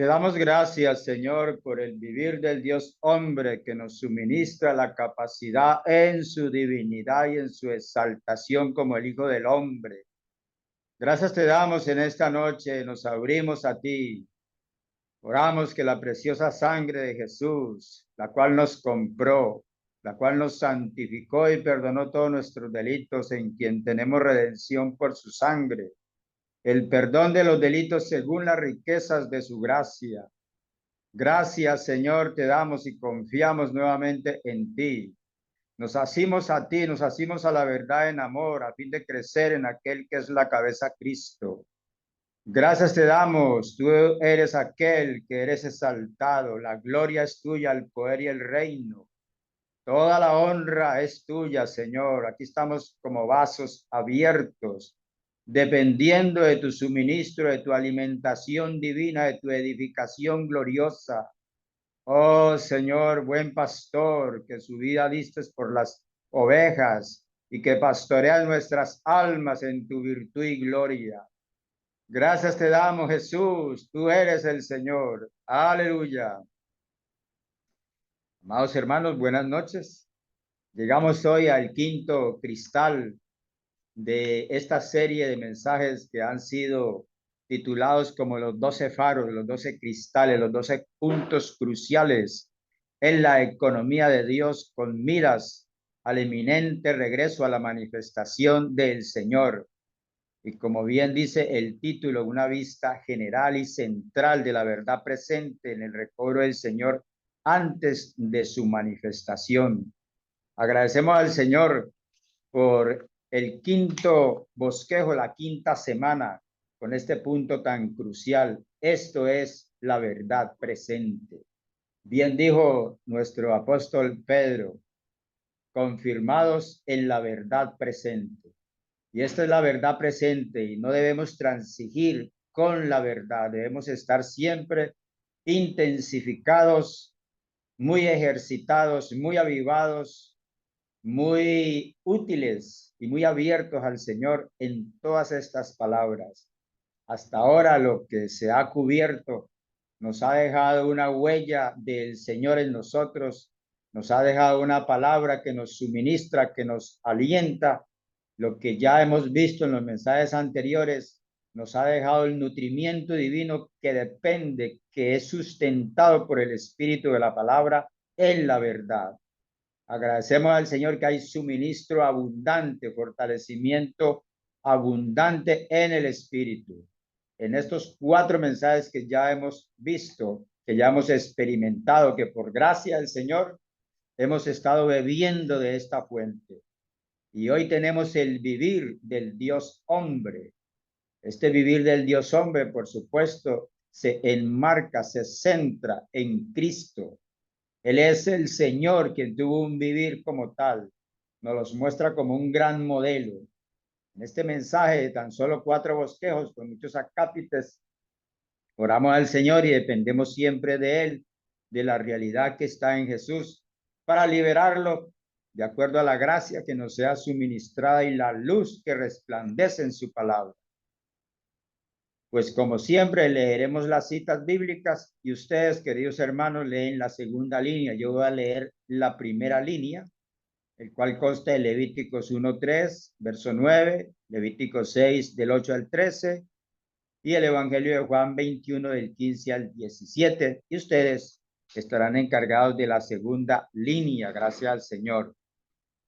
Te damos gracias, Señor, por el vivir del Dios hombre que nos suministra la capacidad en su divinidad y en su exaltación como el Hijo del Hombre. Gracias te damos en esta noche, nos abrimos a ti. Oramos que la preciosa sangre de Jesús, la cual nos compró, la cual nos santificó y perdonó todos nuestros delitos, en quien tenemos redención por su sangre, el perdón de los delitos según las riquezas de su gracia. Gracias, Señor, te damos y confiamos nuevamente en ti. Nos asimos a ti, nos asimos a la verdad en amor, a fin de crecer en aquel que es la cabeza, Cristo. Gracias te damos, tú eres aquel que eres exaltado, la gloria es tuya, el poder y el reino. Toda la honra es tuya, Señor. Aquí estamos como vasos abiertos, dependiendo de tu suministro, de tu alimentación divina, de tu edificación gloriosa. Oh Señor, buen pastor, que su vida diste por las ovejas y que pastoreas nuestras almas en tu virtud y gloria. Gracias te damos, Jesús, tú eres el Señor. Aleluya. Amados hermanos, buenas noches. Llegamos hoy al quinto cristal de esta serie de mensajes que han sido titulados como los 12 faros, los 12 cristales, los 12 puntos cruciales en la economía de Dios con miras al eminente regreso a la manifestación del Señor. Y como bien dice el título, una vista general y central de la verdad presente en el recobro del Señor antes de su manifestación. Agradecemos al Señor por el quinto bosquejo, la quinta semana, con este punto tan crucial. Esto es la verdad presente. Bien dijo nuestro apóstol Pedro, confirmados en la verdad presente. Y esta es la verdad presente y no debemos transigir con la verdad. Debemos estar siempre intensificados, muy ejercitados, muy avivados, muy útiles y muy abiertos al Señor en todas estas palabras. Hasta ahora lo que se ha cubierto nos ha dejado una huella del Señor en nosotros, nos ha dejado una palabra que nos suministra, que nos alienta. Lo que ya hemos visto en los mensajes anteriores nos ha dejado el nutrimiento divino que depende, que es sustentado por el Espíritu de la palabra en la verdad. Agradecemos al Señor que hay suministro abundante, fortalecimiento abundante en el Espíritu. En estos 4 mensajes que ya hemos visto, que ya hemos experimentado, que por gracia del Señor hemos estado bebiendo de esta fuente. Y hoy tenemos el vivir del Dios hombre. Este vivir del Dios hombre, por supuesto, se enmarca, se centra en Cristo. Él es el Señor quien tuvo un vivir como tal. Nos los muestra como un gran modelo. En este mensaje de tan solo 4 bosquejos con muchos acápites, oramos al Señor y dependemos siempre de Él, de la realidad que está en Jesús, para liberarlo de acuerdo a la gracia que nos sea suministrada y la luz que resplandece en su palabra. Pues como siempre leeremos las citas bíblicas y ustedes, queridos hermanos, leen la segunda línea. Yo voy a leer la primera línea, el cual consta de Levíticos 1:3, verso 9, Levíticos 6, del 8 al 13, y el Evangelio de Juan 21, del 15 al 17. Y ustedes estarán encargados de la segunda línea, gracias al Señor.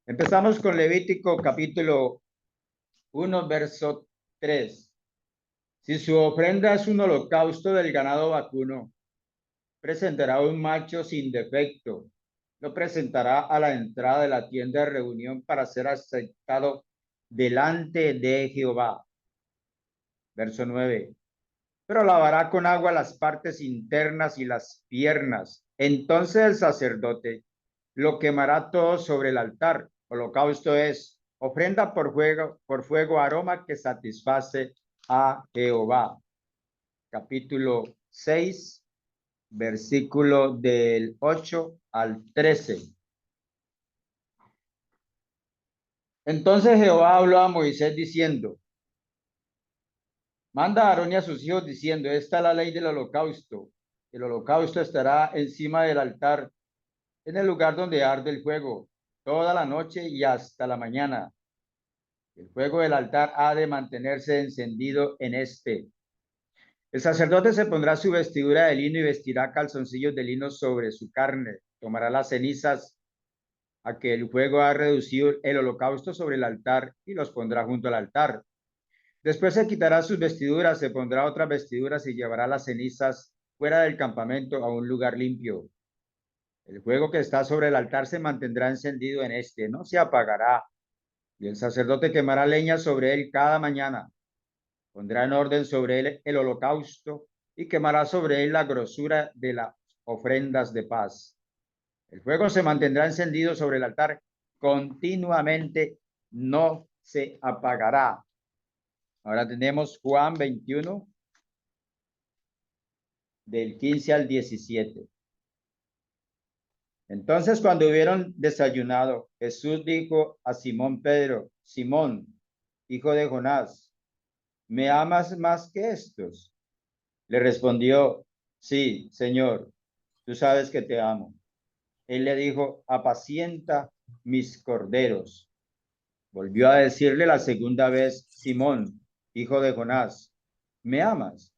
Empezamos con Levítico capítulo 1, verso 3. Si su ofrenda es un holocausto del ganado vacuno, presentará un macho sin defecto. Lo presentará a la entrada de la tienda de reunión para ser aceptado delante de Jehová. Verso 9. Pero lavará con agua las partes internas y las piernas. Entonces el sacerdote lo quemará todo sobre el altar. Holocausto es ofrenda por fuego, aroma que satisface a Jehová. Capítulo 6, versículo del 8 al 13. Entonces Jehová habló a Moisés diciendo, manda a Aarón y a sus hijos diciendo, esta es la ley del holocausto. El holocausto estará encima del altar en el lugar donde arde el fuego, toda la noche y hasta la mañana. El fuego del altar ha de mantenerse encendido en este. El sacerdote se pondrá su vestidura de lino y vestirá calzoncillos de lino sobre su carne. Tomará las cenizas a que el fuego ha reducido el holocausto sobre el altar y los pondrá junto al altar. Después se quitará sus vestiduras, se pondrá otras vestiduras y llevará las cenizas fuera del campamento a un lugar limpio. El fuego que está sobre el altar se mantendrá encendido en este, no se apagará. Y el sacerdote quemará leña sobre él cada mañana. Pondrá en orden sobre él el holocausto y quemará sobre él la grosura de las ofrendas de paz. El fuego se mantendrá encendido sobre el altar continuamente, no se apagará. Ahora tenemos Juan 21, del 15 al 17. Entonces, cuando hubieron desayunado, Jesús dijo a Simón Pedro: Simón, hijo de Jonás, ¿me amas más que estos? Le respondió: sí, Señor, tú sabes que te amo. Él le dijo: apacienta mis corderos. Volvió a decirle la segunda vez: Simón, hijo de Jonás, ¿me amas?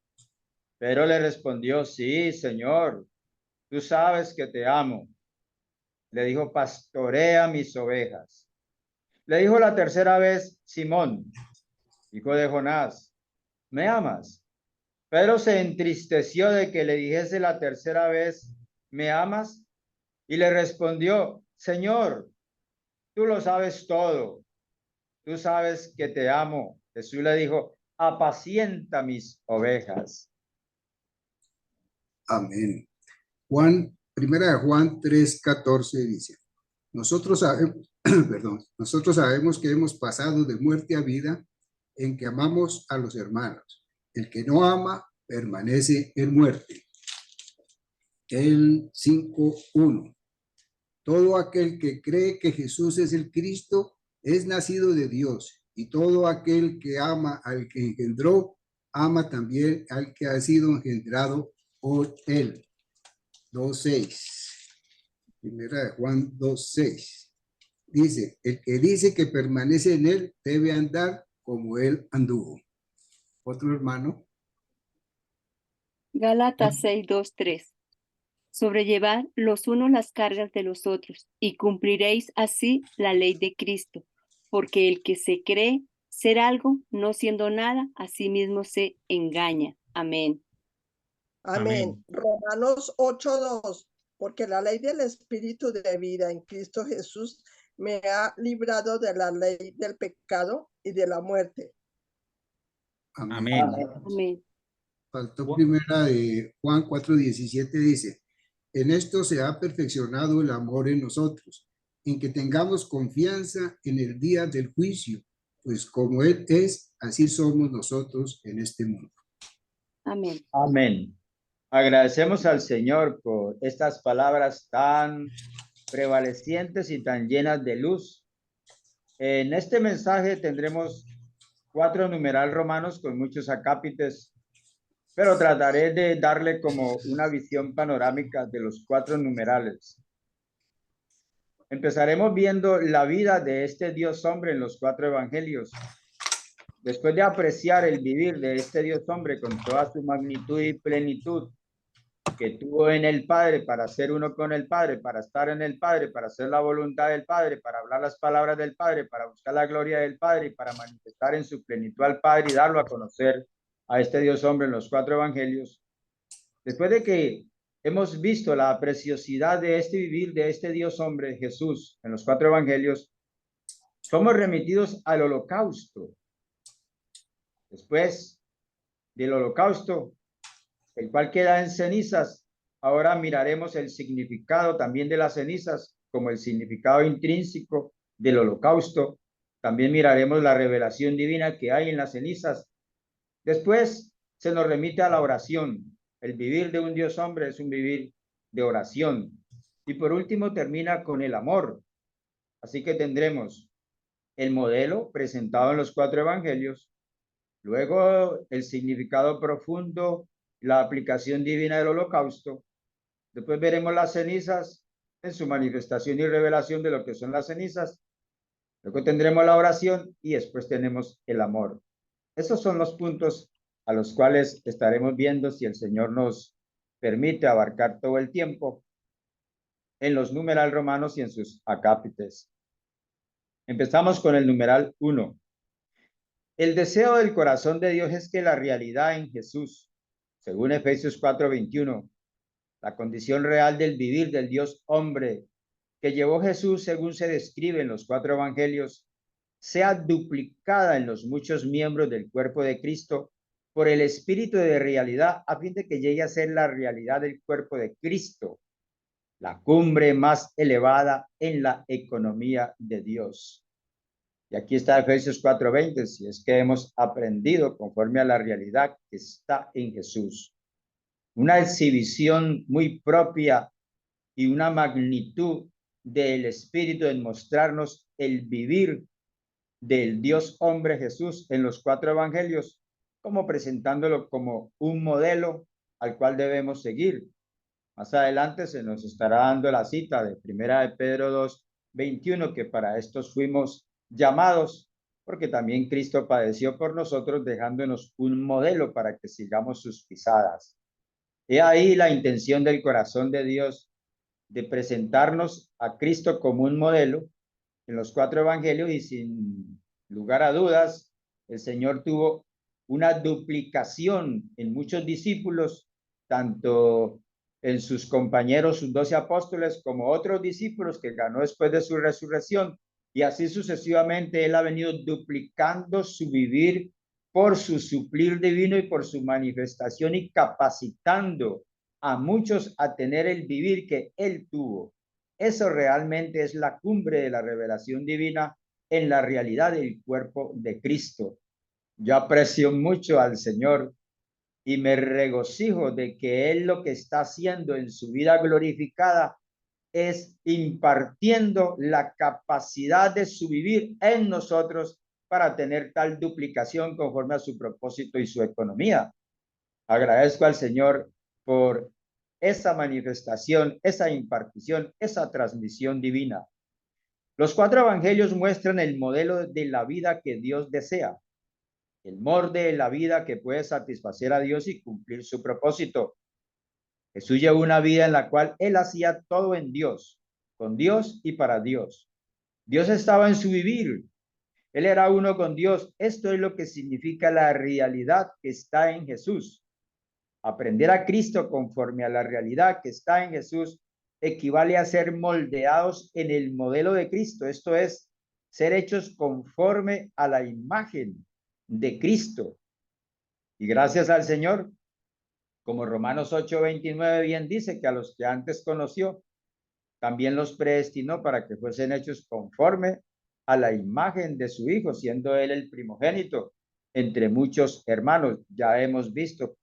Pero le respondió: sí, Señor, tú sabes que te amo. Le dijo: pastorea mis ovejas. Le dijo la tercera vez: Simón, hijo de Jonás, ¿me amas? Pedro se entristeció de que le dijese la tercera vez: ¿me amas? Y le respondió: Señor, tú lo sabes todo, tú sabes que te amo. Jesús le dijo: apacienta mis ovejas. Amén. Primera de Juan 3:14 dice, nosotros sabemos, nosotros sabemos que hemos pasado de muerte a vida en que amamos a los hermanos. El que no ama permanece en muerte. El 5:1. Todo aquel que cree que Jesús es el Cristo es nacido de Dios, y todo aquel que ama al que engendró, ama también al que ha sido engendrado por él. 2:6. Primera de Juan 2:6. Dice, el que dice que permanece en él debe andar como él anduvo. Otro hermano. Gálatas 6:2-3. Sobrellevad los unos las cargas de los otros, y cumpliréis así la ley de Cristo, porque el que se cree ser algo, no siendo nada, a sí mismo se engaña. Amén. Amén. Romanos 8:2. Porque la ley del Espíritu de vida en Cristo Jesús me ha librado de la ley del pecado y de la muerte. Amén. Amén. Faltó primera de Juan 4:17, dice, en esto se ha perfeccionado el amor en nosotros, en que tengamos confianza en el día del juicio, pues como Él es, así somos nosotros en este mundo. Amén. Amén. Agradecemos al Señor por estas palabras tan prevalecientes y tan llenas de luz. En este mensaje tendremos 4 numeral romanos con muchos acápites, pero trataré de darle como una visión panorámica de los 4 numerales. Empezaremos viendo la vida de este Dios hombre en los 4 evangelios. Después de apreciar el vivir de este Dios hombre con toda su magnitud y plenitud que tuvo en el Padre para ser uno con el Padre, para estar en el Padre, para hacer la voluntad del Padre, para hablar las palabras del Padre, para buscar la gloria del Padre y para manifestar en su plenitud al Padre y darlo a conocer a este Dios hombre en los 4 evangelios. Después de que hemos visto la preciosidad de este vivir de este Dios hombre, Jesús, en los 4 evangelios, somos remitidos al holocausto. Después del holocausto, el cual queda en cenizas, ahora miraremos el significado también de las cenizas, como el significado intrínseco del holocausto. También miraremos la revelación divina que hay en las cenizas. Después se nos remite a la oración. El vivir de un Dios hombre es un vivir de oración. Y por último termina con el amor. Así que tendremos el modelo presentado en los 4 evangelios, luego el significado profundo la aplicación divina del holocausto. Después veremos las cenizas en su manifestación y revelación de lo que son las cenizas. Luego tendremos la oración y después tenemos el amor. Esos son los puntos a los cuales estaremos viendo, si el Señor nos permite, abarcar todo el tiempo en los numeral romanos y en sus acápites. Empezamos con el numeral 1. El deseo del corazón de Dios es que la realidad en Jesús, según Efesios 4:21, la condición real del vivir del Dios hombre que llevó Jesús, según se describe en los 4 evangelios, sea duplicada en los muchos miembros del cuerpo de Cristo por el espíritu de realidad, a fin de que llegue a ser la realidad del cuerpo de Cristo, la cumbre más elevada en la economía de Dios. Y aquí está Efesios 4:20, si es que hemos aprendido conforme a la realidad que está en Jesús. Una exhibición muy propia y una magnitud del Espíritu en mostrarnos el vivir del Dios hombre Jesús en los 4 evangelios, como presentándolo como un modelo al cual debemos seguir. Más adelante se nos estará dando la cita de Primera de Pedro 2:21, que para estos fuimos llamados, porque también Cristo padeció por nosotros, dejándonos un modelo para que sigamos sus pisadas. He ahí la intención del corazón de Dios de presentarnos a Cristo como un modelo en los 4 evangelios, y sin lugar a dudas, el Señor tuvo una duplicación en muchos discípulos, tanto en sus compañeros, sus 12 apóstoles, como otros discípulos que ganó después de su resurrección, y así sucesivamente él ha venido duplicando su vivir por su suplir divino y por su manifestación, y capacitando a muchos a tener el vivir que él tuvo. Eso realmente es la cumbre de la revelación divina en la realidad del cuerpo de Cristo. Yo aprecio mucho al Señor y me regocijo de que Él lo que está haciendo en su vida glorificada es impartiendo la capacidad de su vivir en nosotros para tener tal duplicación conforme a su propósito y su economía. Agradezco al Señor por esa manifestación, esa impartición, esa transmisión divina. Los 4 evangelios muestran el modelo de la vida que Dios desea, el molde de la vida que puede satisfacer a Dios y cumplir su propósito. Jesús llevó una vida en la cual él hacía todo en Dios, con Dios y para Dios. Dios estaba en su vivir. Él era uno con Dios. Esto es lo que significa la realidad que está en Jesús. Aprender a Cristo conforme a la realidad que está en Jesús equivale a ser moldeados en el modelo de Cristo. Esto es, ser hechos conforme a la imagen de Cristo. Y gracias al Señor, como Romanos 8:29 bien dice, que a los que antes conoció, también los predestinó para que fuesen hechos conforme a la imagen de su Hijo, siendo él el primogénito entre muchos hermanos. Ya hemos visto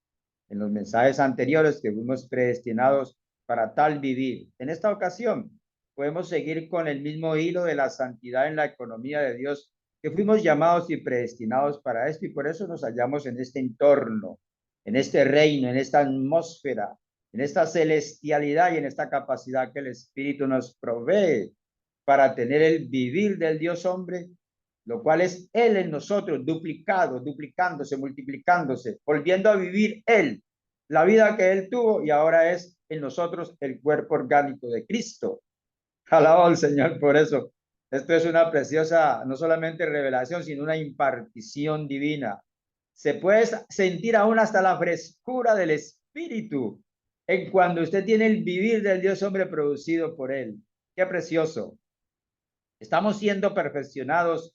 en los mensajes anteriores que fuimos predestinados para tal vivir. En esta ocasión podemos seguir con el mismo hilo de la santidad en la economía de Dios, que fuimos llamados y predestinados para esto, y por eso nos hallamos en este entorno, en este reino, en esta atmósfera, en esta celestialidad y en esta capacidad que el Espíritu nos provee para tener el vivir del Dios hombre, lo cual es Él en nosotros, duplicado, duplicándose, multiplicándose, volviendo a vivir Él, la vida que Él tuvo, y ahora es en nosotros el cuerpo orgánico de Cristo. Alabado al Señor por eso. Esto es una preciosa, no solamente revelación, sino una impartición divina. Se puede sentir aún hasta la frescura del Espíritu en cuando usted tiene el vivir del Dios hombre producido por Él. Qué precioso. Estamos siendo perfeccionados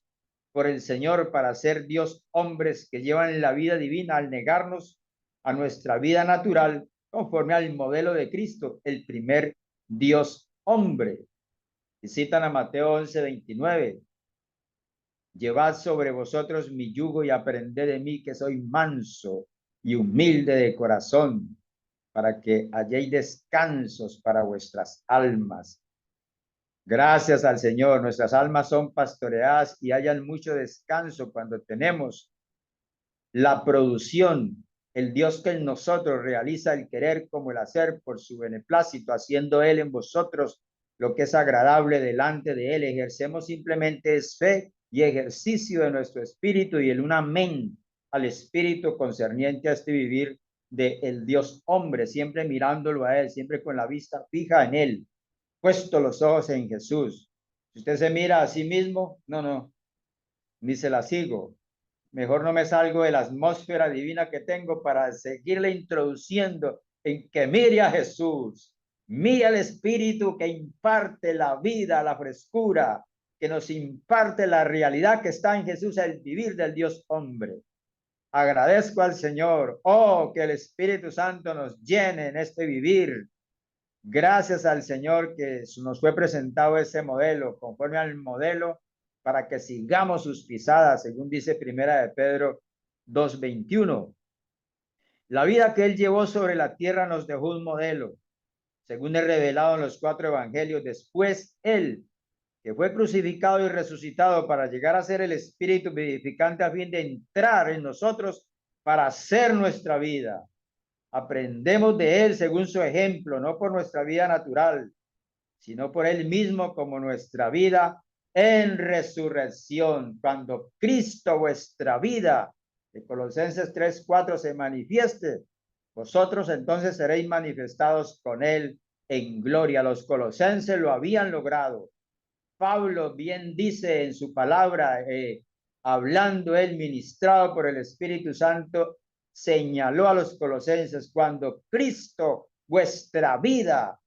por el Señor para ser Dios hombres que llevan la vida divina al negarnos a nuestra vida natural conforme al modelo de Cristo, el primer Dios hombre. Y citan a Mateo 11:29. Llevad sobre vosotros mi yugo y aprended de mí, que soy manso y humilde de corazón, para que halléis descansos para vuestras almas. Gracias al Señor, nuestras almas son pastoreadas y hallan mucho descanso cuando tenemos la producción el Dios que en nosotros realiza el querer como el hacer por su beneplácito, haciendo Él en vosotros lo que es agradable delante de Él. Ejercemos simplemente es fe y ejercicio de nuestro espíritu y el un amén al espíritu concerniente a este vivir de el Dios hombre, siempre mirándolo a Él, siempre con la vista fija en Él, puesto los ojos en Jesús. Si usted se mira a sí mismo, no, ni se la sigo. Mejor no me salgo de la atmósfera divina que tengo para seguirle introduciendo en que mire a Jesús, mire al Espíritu que imparte la vida, la frescura, que nos imparte la realidad que está en Jesús, el vivir del Dios hombre. Agradezco al Señor, oh, que el Espíritu Santo nos llene en este vivir. Gracias al Señor que nos fue presentado ese modelo, conforme al modelo, para que sigamos sus pisadas, según dice Primera de Pedro 2:21. La vida que Él llevó sobre la tierra nos dejó un modelo, según es revelado en los 4 evangelios. Después Él, que fue crucificado y resucitado para llegar a ser el Espíritu vivificante a fin de entrar en nosotros para hacer nuestra vida. Aprendemos de Él según su ejemplo, no por nuestra vida natural, sino por Él mismo como nuestra vida en resurrección. Cuando Cristo, vuestra vida, de Colosenses 3:4, se manifieste, vosotros entonces seréis manifestados con Él en gloria. Los colosenses lo habían logrado. Pablo bien dice en su palabra, hablando él, ministrado por el Espíritu Santo, señaló a los colosenses: cuando Cristo, vuestra vida,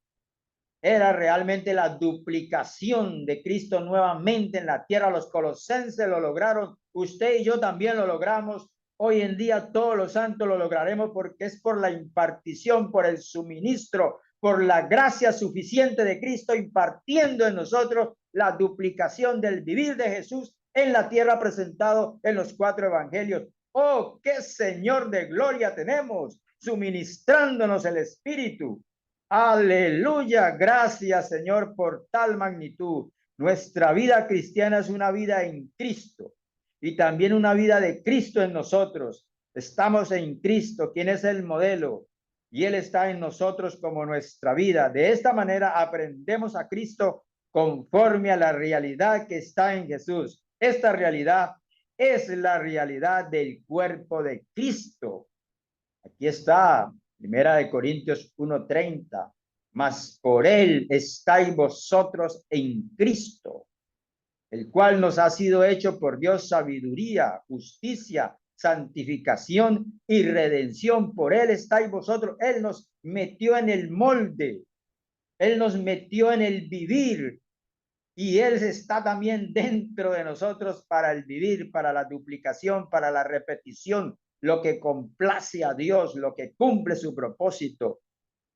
era realmente la duplicación de Cristo nuevamente en la tierra. Los colosenses lo lograron, usted y yo también lo logramos. Hoy en día todos los santos lo lograremos, porque es por la impartición, por el suministro, por la gracia suficiente de Cristo impartiendo en nosotros la duplicación del vivir de Jesús en la tierra presentado en los 4 evangelios. Oh, qué Señor de gloria tenemos, suministrándonos el Espíritu. Aleluya, gracias Señor por tal magnitud. Nuestra vida cristiana es una vida en Cristo y también una vida de Cristo en nosotros. Estamos en Cristo, quien es el modelo, y Él está en nosotros como nuestra vida. De esta manera aprendemos a Cristo conforme a la realidad que está en Jesús. Esta realidad es la realidad del cuerpo de Cristo. Aquí está, Primera de Corintios 1:30, mas por Él estáis vosotros en Cristo, el cual nos ha sido hecho por Dios sabiduría, justicia, santificación y redención. Por Él estáis vosotros. Él nos metió en el molde, Él nos metió en el vivir, y Él está también dentro de nosotros para el vivir, para la duplicación, para la repetición, lo que complace a Dios, lo que cumple su propósito.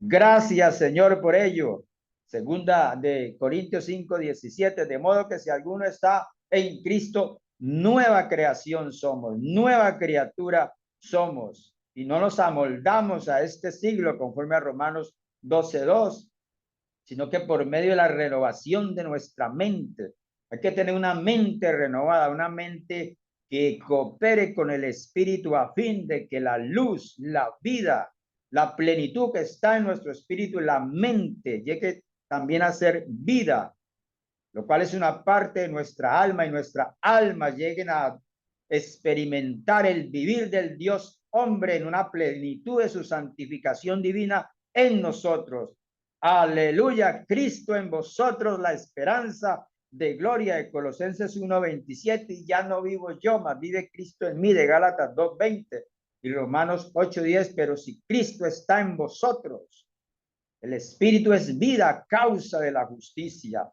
Gracias, Señor, por ello. Segunda de Corintios 5:17, de modo que si alguno está en Cristo, nueva creación somos, nueva criatura somos, y no nos amoldamos a este siglo conforme a Romanos 12:2, sino que por medio de la renovación de nuestra mente. Hay que tener una mente renovada, una mente que coopere con el Espíritu a fin de que la luz, la vida, la plenitud que está en nuestro espíritu, la mente, llegue también a ser vida, lo cual es una parte de nuestra alma, y nuestra alma lleguen a experimentar el vivir del Dios hombre en una plenitud de su santificación divina en nosotros. Aleluya, Cristo en vosotros, la esperanza de gloria, de Colosenses 1:27, y ya no vivo yo, mas vive Cristo en mí, de Gálatas 2:20 y Romanos 8:10. Pero si Cristo está en vosotros, el Espíritu es vida, causa de la justicia.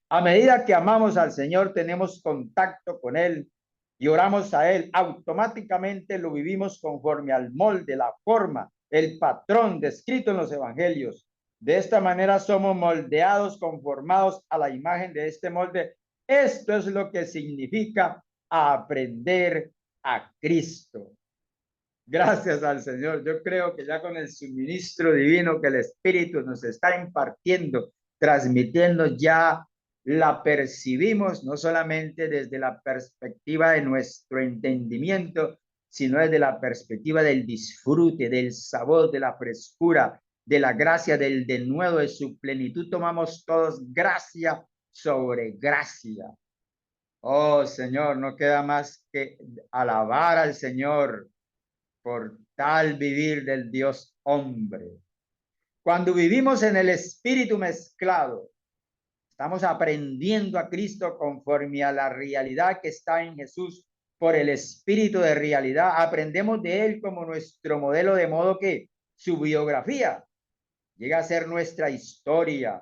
A medida que amamos al Señor, tenemos contacto con Él y oramos a Él, automáticamente lo vivimos conforme al molde, la forma, el patrón descrito en los evangelios. De esta manera somos moldeados, conformados a la imagen de este molde. Esto es lo que significa aprender a Cristo. Gracias al Señor. Yo creo que ya con el suministro divino que el Espíritu nos está impartiendo, transmitiendo, ya la percibimos no solamente desde la perspectiva de nuestro entendimiento, sino desde la perspectiva del disfrute, del sabor, de la frescura, de la gracia, del denuedo, de su plenitud. Tomamos todos gracia sobre gracia. Oh Señor, no queda más que alabar al Señor por tal vivir del Dios hombre. Cuando vivimos en el espíritu mezclado, estamos aprendiendo a Cristo conforme a la realidad que está en Jesús por el espíritu de realidad. Aprendemos de él como nuestro modelo, de modo que su biografía llega a ser nuestra historia.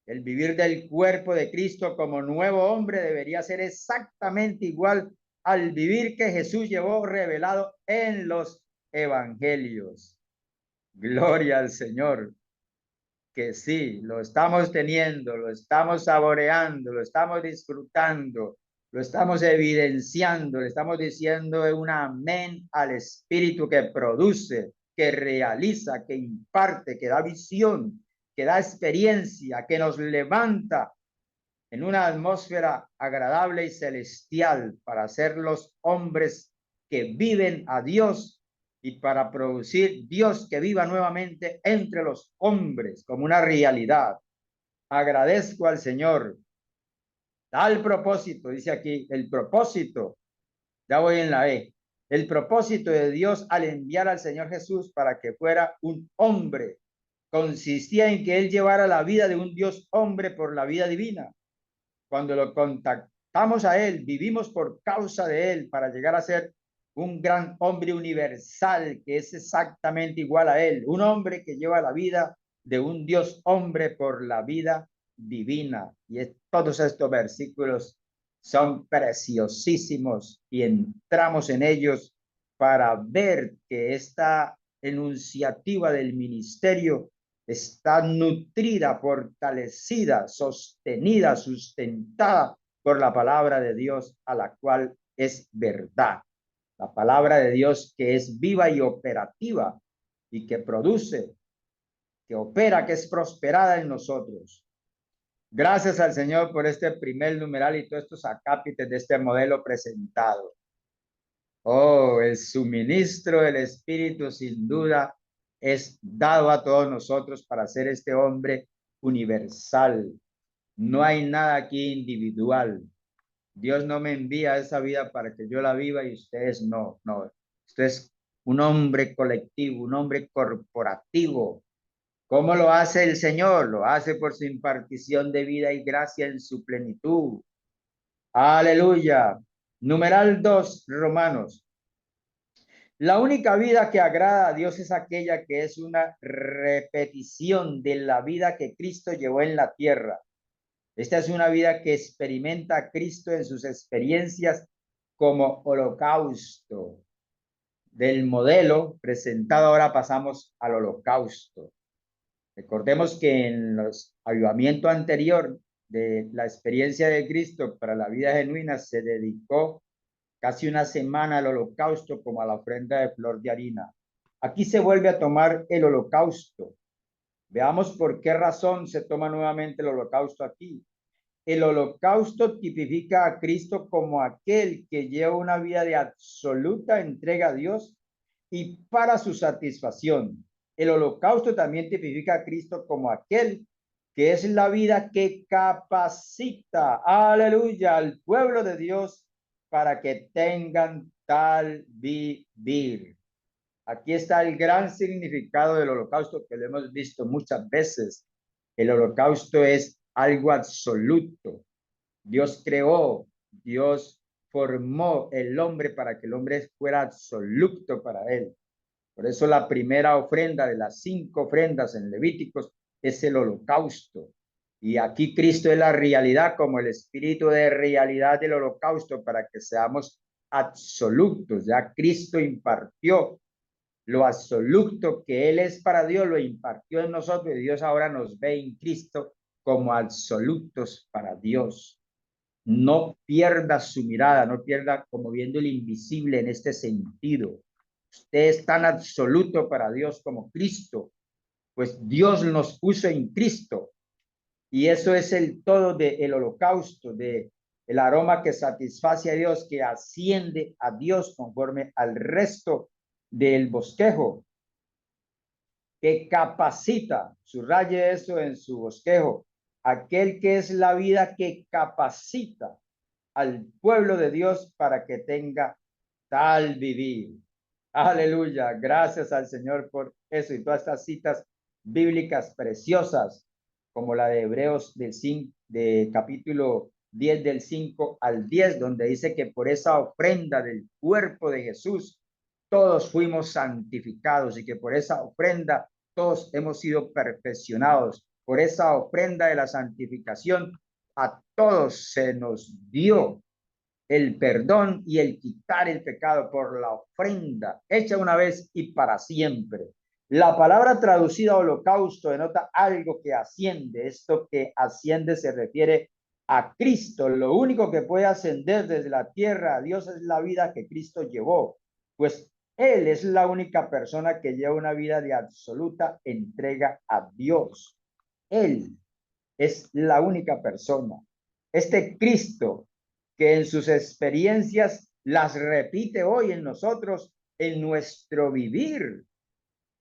El vivir del cuerpo de Cristo como nuevo hombre debería ser exactamente igual al vivir que Jesús llevó revelado en los evangelios. Gloria al Señor, que sí, lo estamos teniendo, lo estamos saboreando, lo estamos disfrutando, lo estamos evidenciando, le estamos diciendo un amén al Espíritu que produce, que realiza, que imparte, que da visión, que da experiencia, que nos levanta en una atmósfera agradable y celestial para ser los hombres que viven a Dios y para producir Dios que viva nuevamente entre los hombres como una realidad. Agradezco al Señor. Tal propósito, dice aquí, el propósito, ya voy en la E, el propósito de Dios al enviar al Señor Jesús para que fuera un hombre, consistía en que él llevara la vida de un Dios hombre por la vida divina. Cuando lo contactamos a él, vivimos por causa de él para llegar a ser un gran hombre universal que es exactamente igual a él, un hombre que lleva la vida de un Dios hombre por la vida divina. Y todos estos versículos son preciosísimos y entramos en ellos para ver que esta enunciativa del ministerio está nutrida, fortalecida, sostenida, sustentada por la palabra de Dios, a la cual es verdad. La palabra de Dios que es viva y operativa y que produce, que opera, que es prosperada en nosotros. Gracias al Señor por este primer numeral y todos estos acápites de este modelo presentado. Oh, el suministro del Espíritu sin duda es dado a todos nosotros para ser este hombre universal. No hay nada aquí individual. Dios no me envía esa vida para que yo la viva y ustedes no. Esto es un hombre colectivo, un hombre corporativo. ¿Cómo lo hace el Señor? Lo hace por su impartición de vida y gracia en su plenitud. Aleluya. Numeral 2, Romanos. La única vida que agrada a Dios es aquella que es una repetición de la vida que Cristo llevó en la tierra. Esta es una vida que experimenta a Cristo en sus experiencias como holocausto. Del modelo presentado ahora pasamos al holocausto. Recordemos que en los avivamiento anterior de la experiencia de Cristo para la vida genuina se dedicó casi una semana al holocausto como a la ofrenda de flor de harina. Aquí se vuelve a tomar el holocausto. Veamos por qué razón se toma nuevamente el holocausto aquí. El holocausto tipifica a Cristo como aquel que lleva una vida de absoluta entrega a Dios y para su satisfacción. El holocausto también tipifica a Cristo como aquel que es la vida que capacita, aleluya, al pueblo de Dios para que tengan tal vivir. Aquí está el gran significado del holocausto que lo hemos visto muchas veces. El holocausto es algo absoluto. Dios creó, Dios formó el hombre para que el hombre fuera absoluto para él. Por eso la primera ofrenda de las 5 ofrendas en Levíticos es el holocausto. Y aquí Cristo es la realidad como el espíritu de realidad del holocausto para que seamos absolutos. Ya Cristo impartió lo absoluto que Él es para Dios, lo impartió en nosotros y Dios ahora nos ve en Cristo como absolutos para Dios. No pierda su mirada, no pierda como viendo el invisible en este sentido. Usted es tan absoluto para Dios como Cristo, pues Dios nos puso en Cristo. Y eso es el todo del holocausto, de el aroma que satisface a Dios, que asciende a Dios conforme al resto del bosquejo, que capacita, subraye eso en su bosquejo, aquel que es la vida que capacita al pueblo de Dios para que tenga tal vivir. Aleluya, gracias al Señor por eso y todas estas citas bíblicas preciosas, como la de Hebreos de capítulo 10 del 5 al 10, donde dice que por esa ofrenda del cuerpo de Jesús todos fuimos santificados y que por esa ofrenda todos hemos sido perfeccionados. Por esa ofrenda de la santificación a todos se nos dio el perdón y el quitar el pecado por la ofrenda hecha una vez y para siempre. La palabra traducida holocausto denota algo que asciende. Esto que asciende se refiere a Cristo. Lo único que puede ascender desde la tierra a Dios es la vida que Cristo llevó, pues Él es la única persona que lleva una vida de absoluta entrega a Dios. Él es la única persona. Este Cristo que en sus experiencias las repite hoy en nosotros, en nuestro vivir.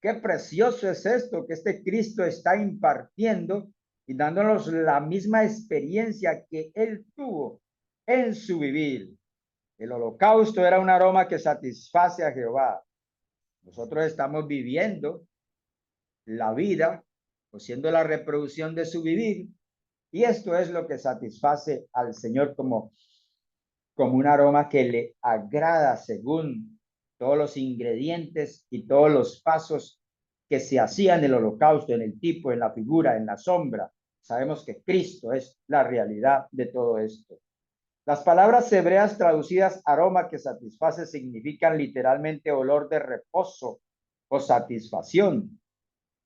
Qué precioso es esto que este Cristo está impartiendo y dándonos la misma experiencia que Él tuvo en su vivir. El holocausto era un aroma que satisface a Jehová. Nosotros estamos viviendo la vida, o siendo la reproducción de su vivir, y esto es lo que satisface al Señor como un aroma que le agrada según todos los ingredientes y todos los pasos que se hacían en el holocausto, en el tipo, en la figura, en la sombra. Sabemos que Cristo es la realidad de todo esto. Las palabras hebreas traducidas aroma que satisface significan literalmente olor de reposo o satisfacción.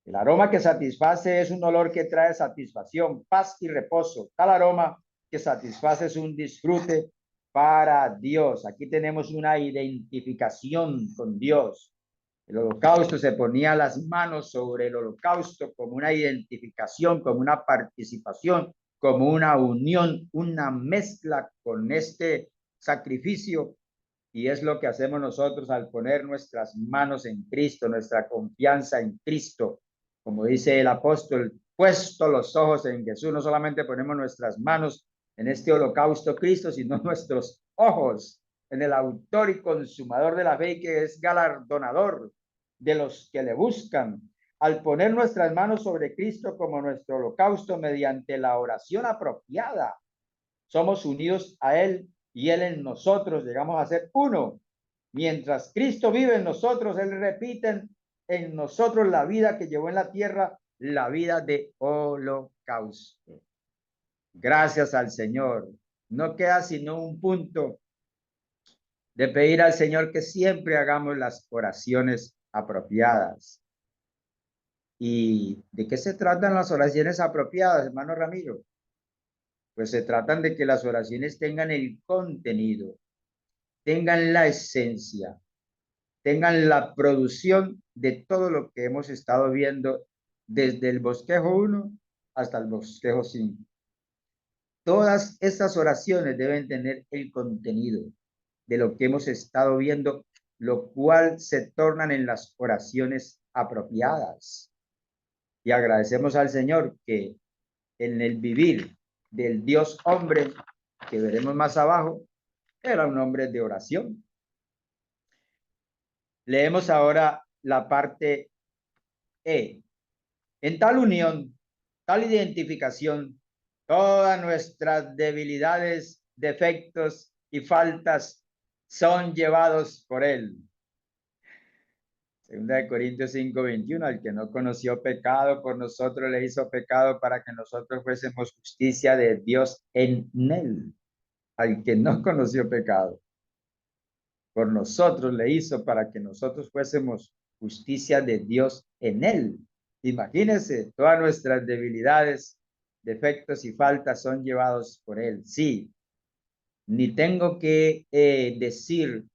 El aroma que satisface es un olor que trae satisfacción, paz y reposo. Tal aroma que satisface es un disfrute para Dios. Aquí tenemos una identificación con Dios. El holocausto, se ponía las manos sobre el holocausto como una identificación, como una participación, como una unión, una mezcla con este sacrificio. Y es lo que hacemos nosotros al poner nuestras manos en Cristo, nuestra confianza en Cristo. Como dice el apóstol, puesto los ojos en Jesús, no solamente ponemos nuestras manos en este holocausto Cristo, sino nuestros ojos en el autor y consumador de la fe, que es galardonador de los que le buscan. Al poner nuestras manos sobre Cristo como nuestro holocausto mediante la oración apropiada, somos unidos a Él y Él en nosotros, llegamos a ser uno. Mientras Cristo vive en nosotros, Él repite en nosotros la vida que llevó en la tierra, la vida de holocausto. Gracias al Señor. No queda sino un punto de pedir al Señor que siempre hagamos las oraciones apropiadas. ¿Y de qué se tratan las oraciones apropiadas, hermano Ramiro? Pues se tratan de que las oraciones tengan el contenido, tengan la esencia, tengan la producción de todo lo que hemos estado viendo desde el bosquejo 1 hasta el bosquejo 5. Todas estas oraciones deben tener el contenido de lo que hemos estado viendo, lo cual se tornan en las oraciones apropiadas. Y agradecemos al Señor que en el vivir del Dios hombre, que veremos más abajo, era un hombre de oración. Leemos ahora la parte E. En tal unión, tal identificación, todas nuestras debilidades, defectos y faltas son llevados por Él. Segunda de Corintios 5:21, al que no conoció pecado, por nosotros le hizo pecado para que nosotros fuésemos justicia de Dios en Él. Al que no conoció pecado, por nosotros le hizo para que nosotros fuésemos justicia de Dios en Él. Imagínense, todas nuestras debilidades, defectos y faltas son llevados por Él. Sí, ni tengo que decir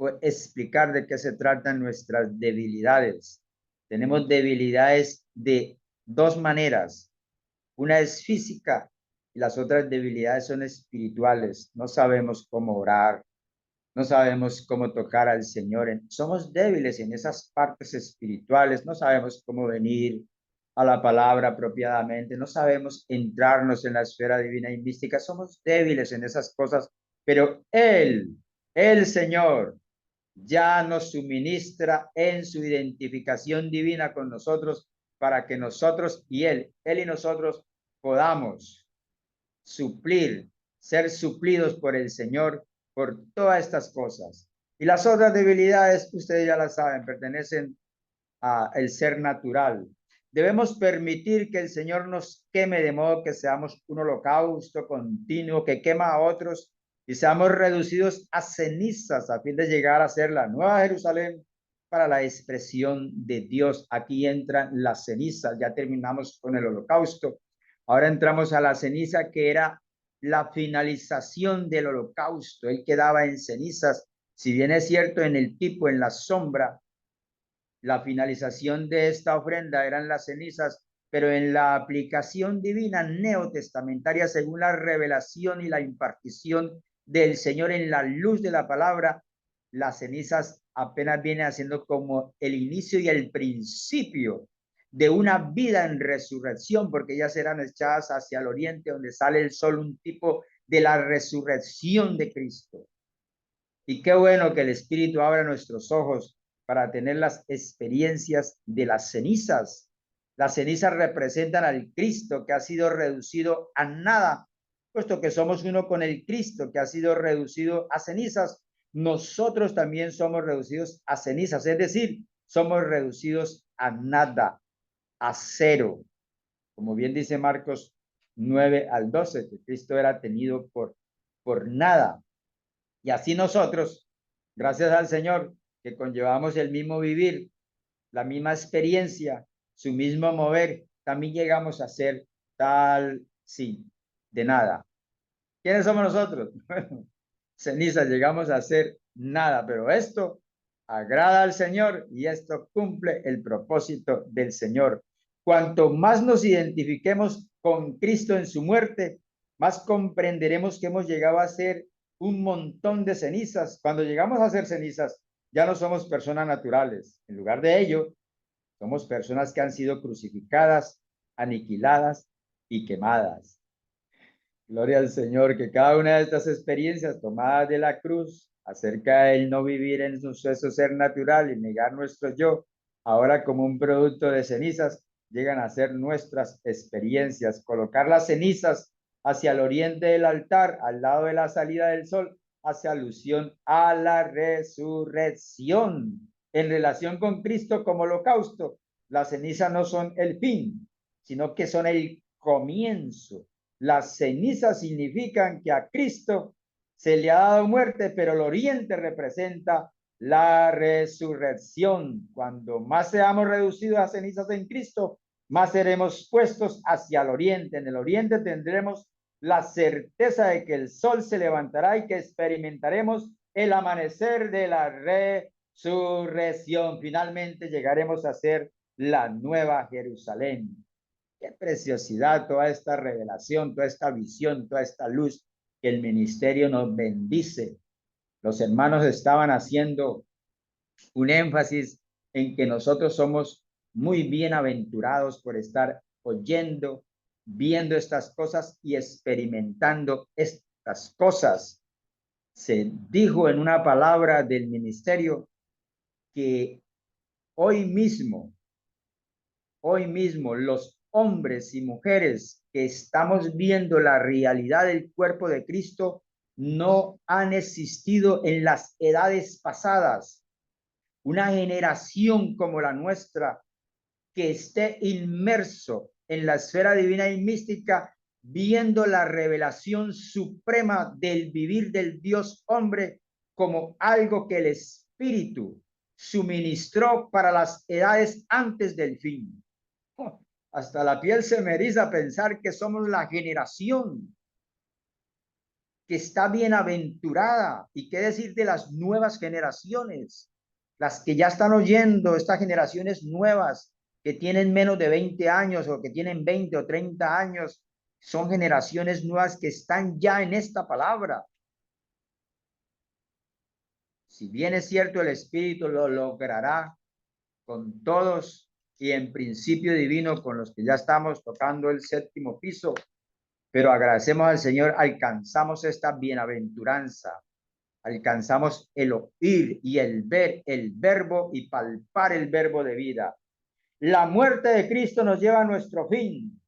o explicar de qué se tratan nuestras debilidades. Tenemos debilidades de dos maneras. Una es física y las otras debilidades son espirituales. No sabemos cómo orar, no sabemos cómo tocar al Señor. Somos débiles en esas partes espirituales, no sabemos cómo venir a la palabra apropiadamente, no sabemos entrarnos en la esfera divina y mística, somos débiles en esas cosas, pero el Señor, ya nos suministra en su identificación divina con nosotros para que nosotros y Él y nosotros podamos suplir, ser suplidos por el Señor por todas estas cosas. Y las otras debilidades, ustedes ya las saben, pertenecen al ser natural. Debemos permitir que el Señor nos queme de modo que seamos un holocausto continuo que quema a otros y seamos reducidos a cenizas a fin de llegar a ser la nueva Jerusalén para la expresión de Dios. Aquí entran las cenizas, ya terminamos con el holocausto. Ahora entramos a la ceniza, que era la finalización del holocausto. Él quedaba en cenizas. Si bien es cierto, en el tipo, en la sombra, la finalización de esta ofrenda eran las cenizas, pero en la aplicación divina neotestamentaria, según la revelación y la impartición del Señor en la luz de la palabra, las cenizas apenas viene haciendo como el inicio y el principio de una vida en resurrección, porque ya serán echadas hacia el oriente, donde sale el sol, un tipo de la resurrección de Cristo. Y qué bueno que el Espíritu abra nuestros ojos para tener las experiencias de las cenizas. Las cenizas representan al Cristo que ha sido reducido a nada, puesto que somos uno con el Cristo que ha sido reducido a cenizas. Nosotros también somos reducidos a cenizas, es decir, somos reducidos a nada, a cero. Como bien dice Marcos 9 al 12, que Cristo era tenido por nada. Y así nosotros, gracias al Señor, que conllevamos el mismo vivir, la misma experiencia, su mismo mover, también llegamos a ser tal, sí, de nada. ¿Quiénes somos nosotros? Bueno, cenizas, llegamos a ser nada, pero esto agrada al Señor y esto cumple el propósito del Señor. Cuanto más nos identifiquemos con Cristo en su muerte, más comprenderemos que hemos llegado a ser un montón de cenizas. Cuando llegamos a ser cenizas, ya no somos personas naturales. En lugar de ello, somos personas que han sido crucificadas, aniquiladas y quemadas. Gloria al Señor, que cada una de estas experiencias tomadas de la cruz acerca del no vivir en su ser natural y negar nuestro yo, ahora como un producto de cenizas, llegan a ser nuestras experiencias. Colocar las cenizas hacia el oriente del altar, al lado de la salida del sol, hace alusión a la resurrección. En relación con Cristo como holocausto, las cenizas no son el fin, sino que son el comienzo. Las cenizas significan que a Cristo se le ha dado muerte, pero el oriente representa la resurrección. Cuando más seamos reducidos a cenizas en Cristo, más seremos puestos hacia el oriente. En el oriente tendremos la certeza de que el sol se levantará y que experimentaremos el amanecer de la resurrección. Finalmente llegaremos a ser la nueva Jerusalén. Qué preciosidad toda esta revelación, toda esta visión, toda esta luz que el ministerio nos bendice. Los hermanos estaban haciendo un énfasis en que nosotros somos muy bienaventurados por estar oyendo, viendo estas cosas y experimentando estas cosas. Se dijo en una palabra del ministerio que hoy mismo los hombres y mujeres que estamos viendo la realidad del cuerpo de Cristo no han existido en las edades pasadas. Una generación como la nuestra que esté inmerso en la esfera divina y mística, viendo la revelación suprema del vivir del Dios hombre como algo que el Espíritu suministró para las edades antes del fin. Hasta la piel se me eriza pensar que somos la generación que está bienaventurada. Y qué decir de las nuevas generaciones, las que ya están oyendo, estas generaciones nuevas que tienen menos de 20 años o que tienen 20 o 30 años, Son generaciones nuevas que están ya en esta palabra. Si bien es cierto, el Espíritu lo logrará con todos y en principio divino con los que ya estamos tocando el séptimo piso, pero agradecemos al Señor, alcanzamos esta bienaventuranza, alcanzamos el oír y el ver el verbo y palpar el verbo de vida. La muerte de Cristo nos lleva a nuestro fin,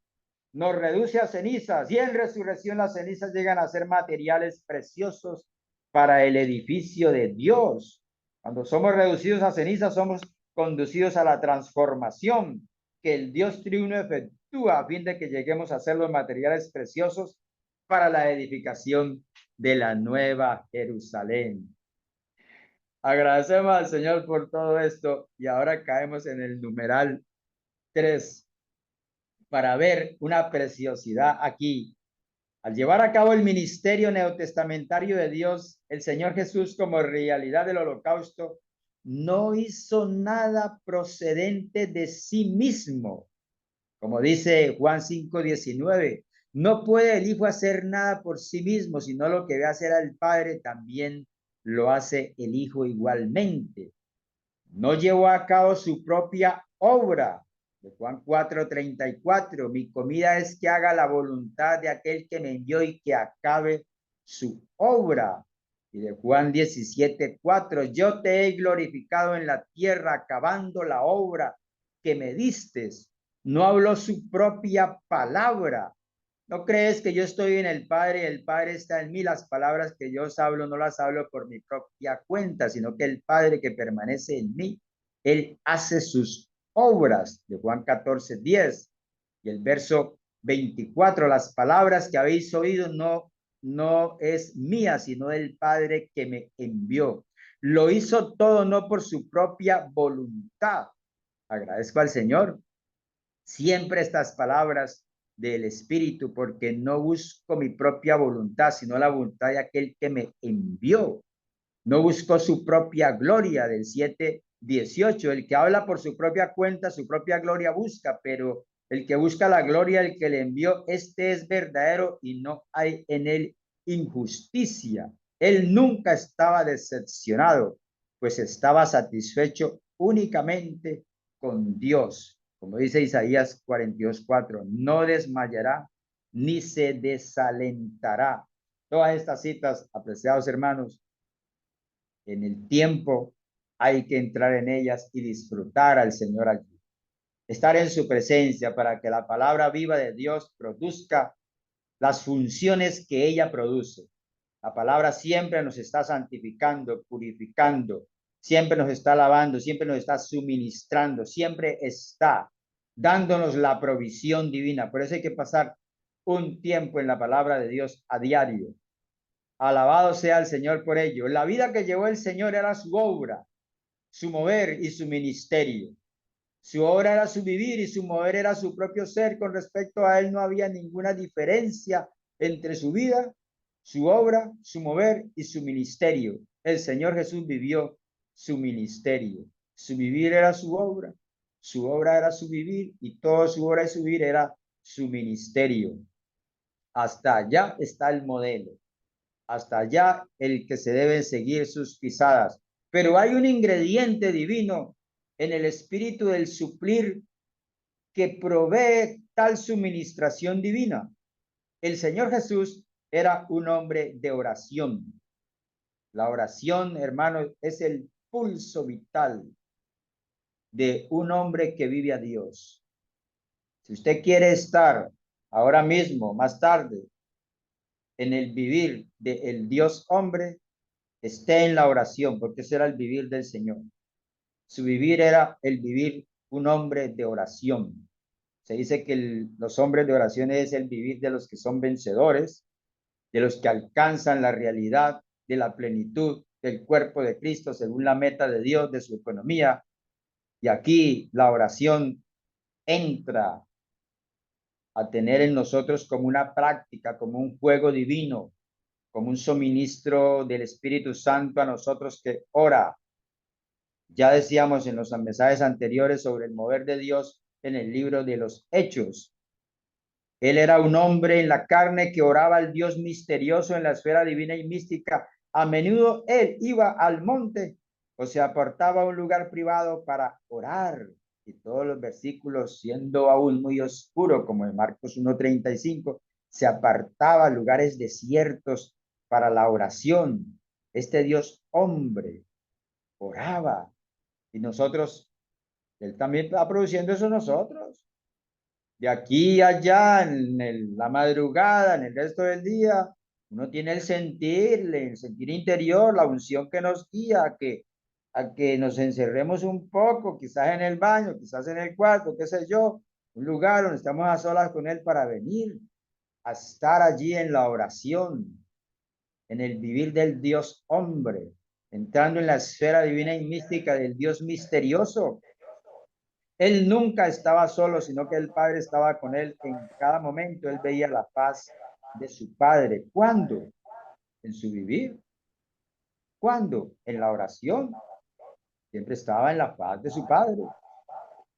nos reduce a cenizas y en resurrección las cenizas llegan a ser materiales preciosos para el edificio de Dios. Cuando somos reducidos a cenizas, somos conducidos a la transformación que el Dios triuno efectúa a fin de que lleguemos a ser los materiales preciosos para la edificación de la nueva Jerusalén. Agradecemos al Señor por todo esto y ahora caemos en el numeral 3 para ver una preciosidad aquí. Al llevar a cabo el ministerio neotestamentario de Dios, el Señor Jesús, como realidad del holocausto, no hizo nada procedente de sí mismo. Como dice Juan 5:19, no puede el Hijo hacer nada por sí mismo, sino lo que ve hacer al Padre, también lo hace el Hijo igualmente. No llevó a cabo su propia obra. De Juan 4:34, mi comida es que haga la voluntad de aquel que me envió y que acabe su obra. Y de Juan 17:4, yo te he glorificado en la tierra acabando la obra que me distes. No habló su propia palabra. ¿No crees que yo estoy en el Padre y el Padre está en mí? Las palabras que yo os hablo no las hablo por mi propia cuenta, sino que el Padre que permanece en mí, Él hace sus obras. De Juan 14:10. Y el verso 24, las palabras que habéis oído no es mía, sino del Padre que me envió. Lo hizo todo no por su propia voluntad. Agradezco al Señor siempre estas palabras del Espíritu, porque no busco mi propia voluntad, sino la voluntad de aquel que me envió. No buscó su propia gloria, del 7:18. El que habla por su propia cuenta, su propia gloria busca, pero el que busca la gloria, el que le envió, este es verdadero y no hay en él injusticia. Él nunca estaba decepcionado, pues estaba satisfecho únicamente con Dios. Como dice Isaías 42:4, no desmayará ni se desalentará. Todas estas citas, apreciados hermanos, en el tiempo hay que entrar en ellas y disfrutar al Señor allí. Estar en su presencia para que la palabra viva de Dios produzca las funciones que ella produce. La palabra siempre nos está santificando, purificando, siempre nos está lavando, siempre nos está suministrando, siempre está dándonos la provisión divina. Por eso hay que pasar un tiempo en la palabra de Dios a diario. Alabado sea el Señor por ello. La vida que llevó el Señor era su obra, su mover y su ministerio. Su obra era su vivir y su mover era su propio ser. Con respecto a él no había ninguna diferencia entre su vida, su obra, su mover y su ministerio. El Señor Jesús vivió su ministerio. Su vivir era su obra era su vivir y toda su obra y su vivir era su ministerio. Hasta allá está el modelo. Hasta allá el que se deben seguir sus pisadas. Pero hay un ingrediente divino en el espíritu del suplir que provee tal suministración divina. El Señor Jesús era un hombre de oración. La oración, hermano, es el pulso vital de un hombre que vive a Dios. Si usted quiere estar ahora mismo, más tarde, en el vivir del Dios hombre, esté en la oración, porque ese era el vivir del Señor. Su vivir era el vivir un hombre de oración. Se dice que los hombres de oración es el vivir de los que son vencedores, de los que alcanzan la realidad de la plenitud del cuerpo de Cristo según la meta de Dios, de su economía. Y aquí la oración entra a tener en nosotros como una práctica, como un juego divino, como un suministro del Espíritu Santo a nosotros que ora. Ya decíamos en los mensajes anteriores sobre el mover de Dios en el libro de los Hechos. Él era un hombre en la carne que oraba al Dios misterioso en la esfera divina y mística. A menudo él iba al monte o se apartaba a un lugar privado para orar. Y todos los versículos, siendo aún muy oscuro, como en Marcos 1:35, se apartaba a lugares desiertos para la oración. Este Dios hombre oraba. Y nosotros, él también está produciendo eso nosotros. De aquí a allá, la madrugada, en el resto del día, uno tiene el sentir interior, la unción que nos guía a que nos encerremos un poco, quizás en el baño, quizás en el cuarto, qué sé yo, un lugar donde estamos a solas con Él para venir a estar allí en la oración, en el vivir del Dios hombre, entrando en la esfera divina y mística del Dios misterioso. Él nunca estaba solo, sino que el Padre estaba con él en cada momento. Él veía la paz de su Padre. ¿Cuándo? En su vivir. ¿Cuándo? En la oración. Siempre estaba en la paz de su Padre.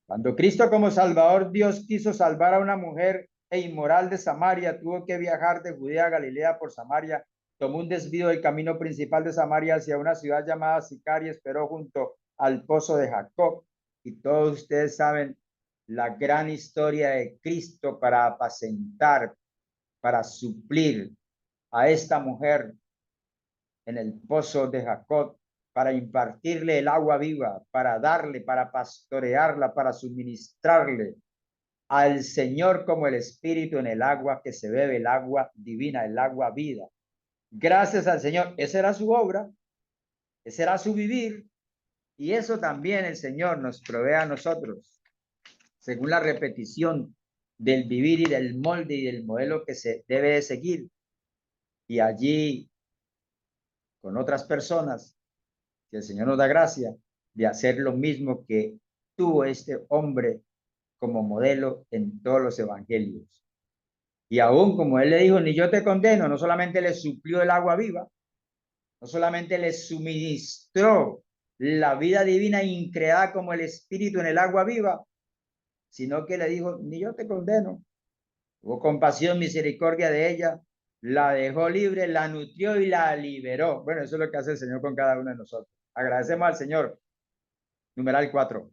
Cuando Cristo como Salvador, Dios quiso salvar a una mujer inmoral de Samaria, tuvo que viajar de Judea a Galilea por Samaria, tomó un desvío del camino principal de Samaria hacia una ciudad llamada Sicar y esperó junto al pozo de Jacob. Y todos ustedes saben la gran historia de Cristo para apacentar, para suplir a esta mujer en el pozo de Jacob, para impartirle el agua viva, para darle, para pastorearla, para suministrarle al Señor como el Espíritu en el agua que se bebe, el agua divina, el agua vida. Gracias al Señor. Esa era su obra, ese era su vivir, y eso también el Señor nos provee a nosotros, según la repetición del vivir y del molde y del modelo que se debe de seguir. Y allí, con otras personas, que el Señor nos da gracia de hacer lo mismo que tuvo este hombre como modelo en todos los evangelios. Y aún como él le dijo, ni yo te condeno, no solamente le suplió el agua viva, no solamente le suministró la vida divina increada como el Espíritu en el agua viva, sino que le dijo, ni yo te condeno. Hubo compasión, misericordia de ella, la dejó libre, la nutrió y la liberó. Bueno, eso es lo que hace el Señor con cada uno de nosotros. Agradecemos al Señor. Numeral 4.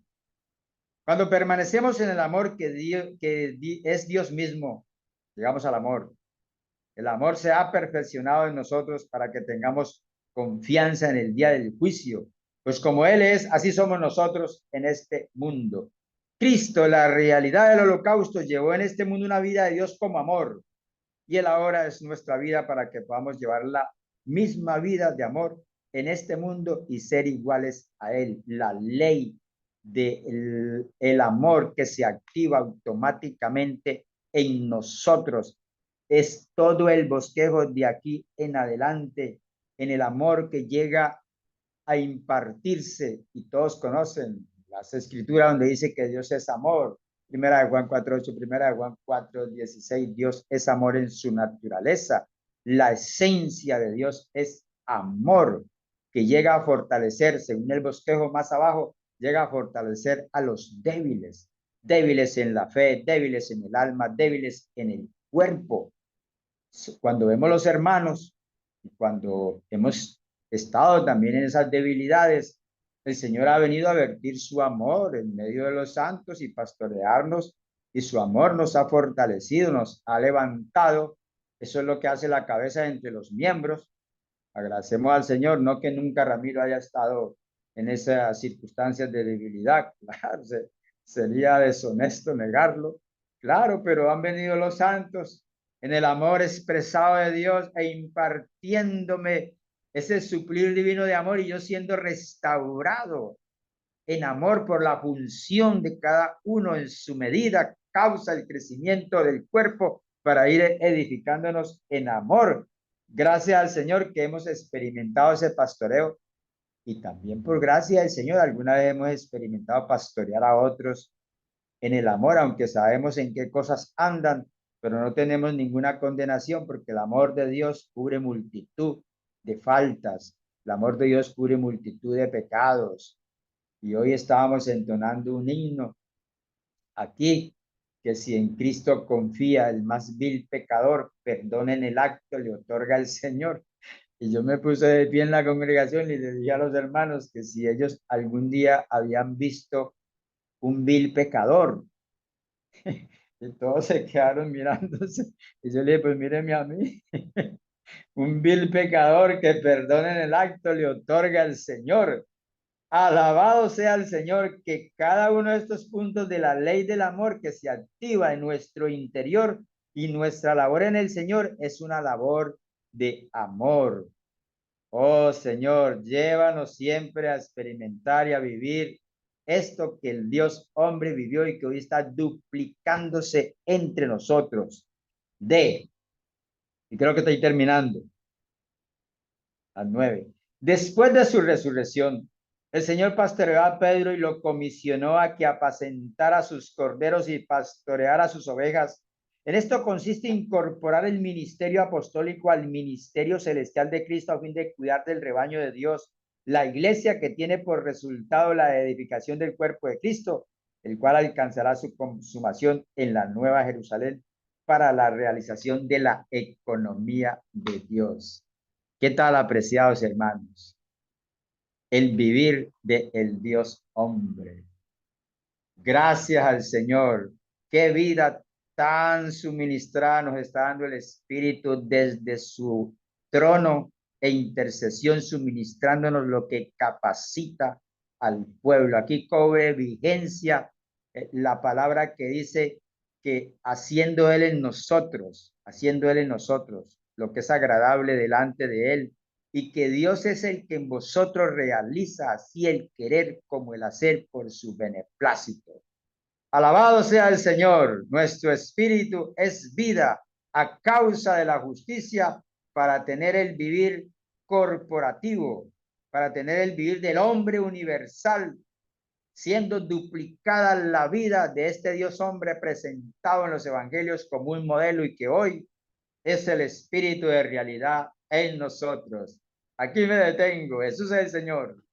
Cuando permanecemos en el amor es Dios mismo, llegamos al amor. El amor se ha perfeccionado en nosotros para que tengamos confianza en el día del juicio. Pues como Él es, así somos nosotros en este mundo. Cristo, la realidad del holocausto, llevó en este mundo una vida de Dios como amor. Y Él ahora es nuestra vida para que podamos llevar la misma vida de amor en este mundo y ser iguales a Él. La ley del amor que se activa automáticamente en nosotros es todo el bosquejo de aquí en adelante, en el amor que llega a impartirse, y todos conocen las escrituras donde dice que Dios es amor. Primera de Juan 4:8, primera de Juan 4:16, Dios es amor en su naturaleza. La esencia de Dios es amor, que llega a fortalecer, según el bosquejo más abajo, llega a fortalecer a los débiles, débiles en la fe, débiles en el alma, débiles en el cuerpo. Cuando vemos los hermanos y cuando hemos estado también en esas debilidades, el Señor ha venido a vertir su amor en medio de los santos y pastorearnos, y su amor nos ha fortalecido, nos ha levantado. Eso es lo que hace la cabeza entre los miembros. Agradecemos al Señor, no que nunca Ramiro haya estado en esas circunstancias de debilidad, claro, sería deshonesto negarlo, claro, pero han venido los santos en el amor expresado de Dios e impartiéndome ese suplir divino de amor, y yo siendo restaurado en amor por la función de cada uno en su medida, causa el crecimiento del cuerpo para ir edificándonos en amor. Gracias al Señor que hemos experimentado ese pastoreo, y también por gracia del Señor alguna vez hemos experimentado pastorear a otros en el amor, aunque sabemos en qué cosas andan, pero no tenemos ninguna condenación porque el amor de Dios cubre multitud de faltas, el amor de Dios cubre multitud de pecados. Y hoy estábamos entonando un himno aquí que si en Cristo confía el más vil pecador, perdón en el acto le otorga el Señor. Y yo me puse de pie en la congregación y le dije a los hermanos que si ellos algún día habían visto un vil pecador, y todos se quedaron mirándose. Y yo le dije, pues míreme a mí, un vil pecador que perdona en el acto le otorga el Señor. Alabado sea el Señor, que cada uno de estos puntos de la ley del amor que se activa en nuestro interior y nuestra labor en el Señor es una labor de amor. Oh Señor, llévanos siempre a experimentar y a vivir esto que el Dios hombre vivió y que hoy está duplicándose entre nosotros. Y creo que estoy terminando, a 9. Después de su resurrección, el Señor pastoreó a Pedro y lo comisionó a que apacentara sus corderos y pastoreara sus ovejas. En esto consiste incorporar el ministerio apostólico al ministerio celestial de Cristo a fin de cuidar del rebaño de Dios, la iglesia que tiene por resultado la edificación del cuerpo de Cristo, el cual alcanzará su consumación en la Nueva Jerusalén para la realización de la economía de Dios. ¿Qué tal, apreciados hermanos? El vivir de el Dios hombre. Gracias al Señor. Qué vida tan suministrada nos está dando el Espíritu desde su trono e intercesión, suministrándonos lo que capacita al pueblo. Aquí cobre vigencia la palabra que dice que haciendo Él en nosotros lo que es agradable delante de Él, y que Dios es el que en vosotros realiza así el querer como el hacer por su beneplácito. Alabado sea el Señor, nuestro espíritu es vida a causa de la justicia para tener el vivir corporativo, para tener el vivir del hombre universal, siendo duplicada la vida de este Dios hombre presentado en los evangelios como un modelo y que hoy es el espíritu de realidad en nosotros. Aquí me detengo. Jesús es el Señor.